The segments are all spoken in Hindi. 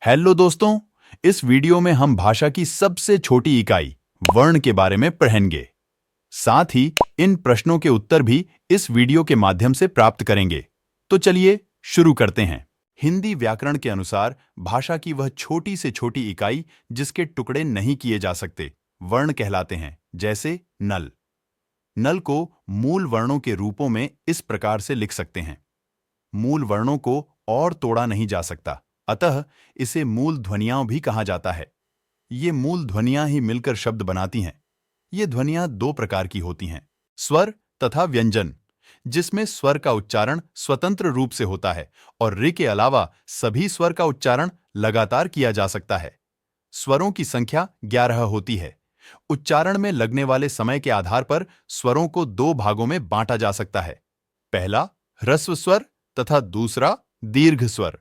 हेलो दोस्तों, इस वीडियो में हम भाषा की सबसे छोटी इकाई वर्ण के बारे में पढ़ेंगे। साथ ही इन प्रश्नों के उत्तर भी इस वीडियो के माध्यम से प्राप्त करेंगे। तो चलिए शुरू करते हैं। हिंदी व्याकरण के अनुसार भाषा की वह छोटी से छोटी इकाई जिसके टुकड़े नहीं किए जा सकते वर्ण कहलाते हैं। जैसे नल। नल को मूल वर्णों के रूपों में इस प्रकार से लिख सकते हैं। मूल वर्णों को और तोड़ा नहीं जा सकता, अतः इसे मूल ध्वनियां भी कहा जाता है। ये मूल ध्वनियां ही मिलकर शब्द बनाती हैं। ये ध्वनियां दो प्रकार की होती हैं, स्वर तथा व्यंजन, जिसमें स्वर का उच्चारण स्वतंत्र रूप से होता है और ऋ के अलावा सभी स्वर का उच्चारण लगातार किया जा सकता है। स्वरों की संख्या 11 होती है। उच्चारण में लगने वाले समय के आधार पर स्वरों को दो भागों में बांटा जा सकता है। पहला ह्रस्व स्वर तथा दूसरा दीर्घ स्वर।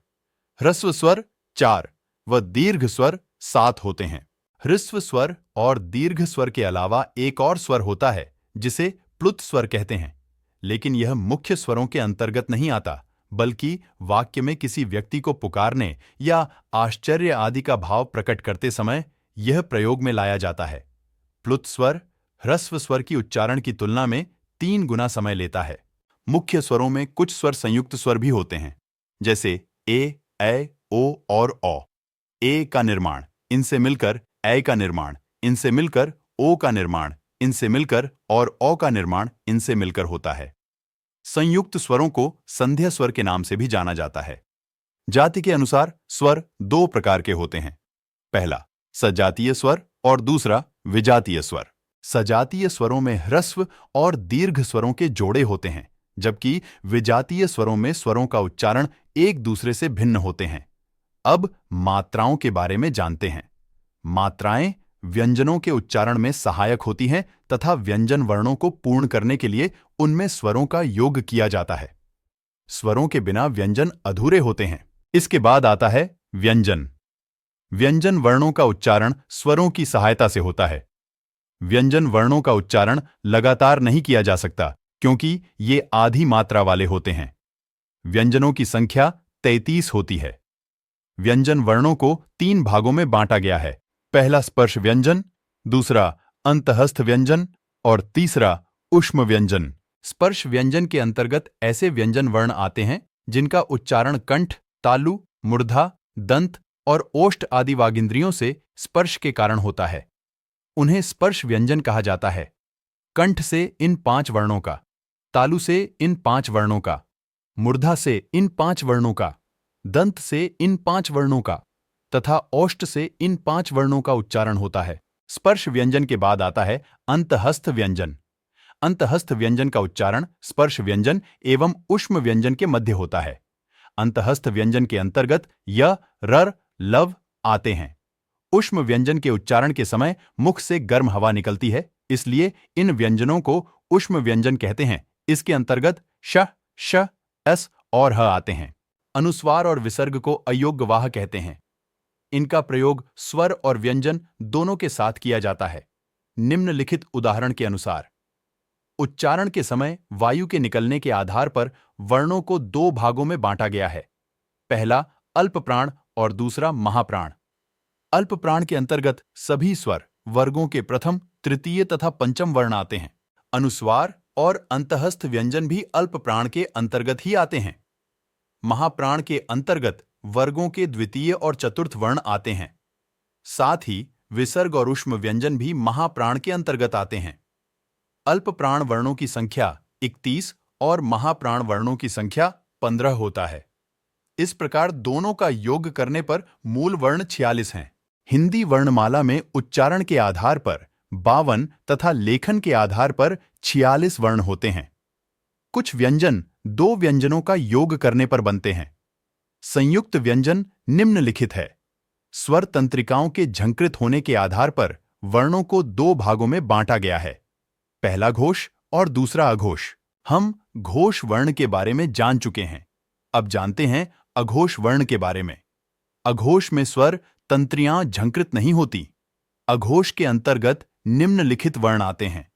ह्रस्व स्वर 4 व दीर्घ स्वर 7 होते हैं। ह्रस्व स्वर और दीर्घ स्वर के अलावा एक और स्वर होता है जिसे प्लुत स्वर कहते हैं, लेकिन यह मुख्य स्वरों के अंतर्गत नहीं आता, बल्कि वाक्य में किसी व्यक्ति को पुकारने या आश्चर्य आदि का भाव प्रकट करते समय यह प्रयोग में लाया जाता है। प्लुत स्वर ह्रस्व स्वर की उच्चारण की तुलना में 3 गुना समय लेता है। मुख्य स्वरों में कुछ स्वर संयुक्त स्वर भी होते हैं, जैसे ए, ओ और औ। ए का निर्माण, इनसे मिलकर ऐ का निर्माण, इनसे मिलकर ओ का निर्माण, इनसे मिलकर और औ का निर्माण इनसे मिलकर होता है। संयुक्त स्वरों को संध्या स्वर के नाम से भी जाना जाता है। जाति के अनुसार स्वर 2 प्रकार के होते हैं। पहला सजातीय स्वर और दूसरा विजातीय स्वर। सजातीय स्वरों में ह्रस्व और दीर्घ स्वरों के जोड़े होते हैं, जबकि विजातीय स्वरों में स्वरों का उच्चारण एक दूसरे से भिन्न होते हैं। अब मात्राओं के बारे में जानते हैं। मात्राएं व्यंजनों के उच्चारण में सहायक होती हैं तथा व्यंजन वर्णों को पूर्ण करने के लिए उनमें स्वरों का योग किया जाता है। स्वरों के बिना व्यंजन अधूरे होते हैं। इसके बाद आता है व्यंजन। व्यंजन वर्णों का उच्चारण स्वरों की सहायता से होता है। व्यंजन वर्णों का उच्चारण लगातार नहीं किया जा सकता, क्योंकि ये आधी मात्रा वाले होते हैं। व्यंजनों की संख्या 33 होती है। व्यंजन वर्णों को 3 भागों में बांटा गया है। पहला स्पर्श व्यंजन, दूसरा अंतःस्थ व्यंजन और तीसरा ऊष्म व्यंजन। स्पर्श व्यंजन के अंतर्गत ऐसे व्यंजन वर्ण आते हैं जिनका उच्चारण कंठ, तालु, मूर्धा, दंत और ओष्ठ आदि वागिंद्रियों से स्पर्श के कारण होता है। उन्हें स्पर्श व्यंजन कहा जाता है। कंठ से इन 5 वर्णों का, तालु से इन 5 वर्णों का, मूर्धा से इन 5 वर्णों का, दंत से इन 5 वर्णों का तथा ओष्ठ से इन 5 वर्णों का उच्चारण होता है। स्पर्श व्यंजन के बाद आता है अंतःस्थ व्यंजन। अंतःस्थ व्यंजन का उच्चारण स्पर्श व्यंजन एवं ऊष्म व्यंजन के मध्य होता है। अंतःस्थ व्यंजन के अंतर्गत य, रर, लव आते हैं। ऊष्म व्यंजन के उच्चारण के समय मुख से गर्म हवा निकलती है, इसलिए इन व्यंजनों को ऊष्म व्यंजन कहते हैं। इसके अंतर्गत श, श, एस और ह आते हैं। अनुस्वार और विसर्ग को अयोग्यवाह कहते हैं। इनका प्रयोग स्वर और व्यंजन दोनों के साथ किया जाता है। निम्नलिखित उदाहरण के अनुसार उच्चारण के समय वायु के निकलने के आधार पर वर्णों को 2 भागों में बांटा गया है। पहला अल्प प्राण और दूसरा महाप्राण। अल्प प्राण के अंतर्गत सभी स्वर वर्गों के प्रथम, तृतीय तथा पंचम वर्ण आते हैं। अनुस्वार और अंतःस्थ व्यंजन भी अल्प प्राण के अंतर्गत ही आते हैं। महाप्राण के अंतर्गत वर्गों के द्वितीय और चतुर्थ वर्ण आते हैं। साथ ही विसर्ग और ऊष्म व्यंजन भी महाप्राण के अंतर्गत आते हैं। अल्प प्राण वर्णों की संख्या 31 और महाप्राण वर्णों की संख्या 15 होता है। इस प्रकार दोनों का योग करने पर मूल वर्ण 46 हैं। हिंदी वर्णमाला में उच्चारण के आधार पर 52 तथा लेखन के आधार पर 46 वर्ण होते हैं। कुछ व्यंजन 2 व्यंजनों का योग करने पर बनते हैं। संयुक्त व्यंजन निम्नलिखित है। स्वर तंत्रिकाओं के झंकृत होने के आधार पर वर्णों को 2 भागों में बांटा गया है। पहला घोष और दूसरा अघोष। हम घोष वर्ण के बारे में जान चुके हैं। अब जानते हैं अघोष वर्ण के बारे में। अघोष में स्वर तंत्रियां झंकृत नहीं होती। अघोष के अंतर्गत निम्नलिखित वर्ण आते हैं।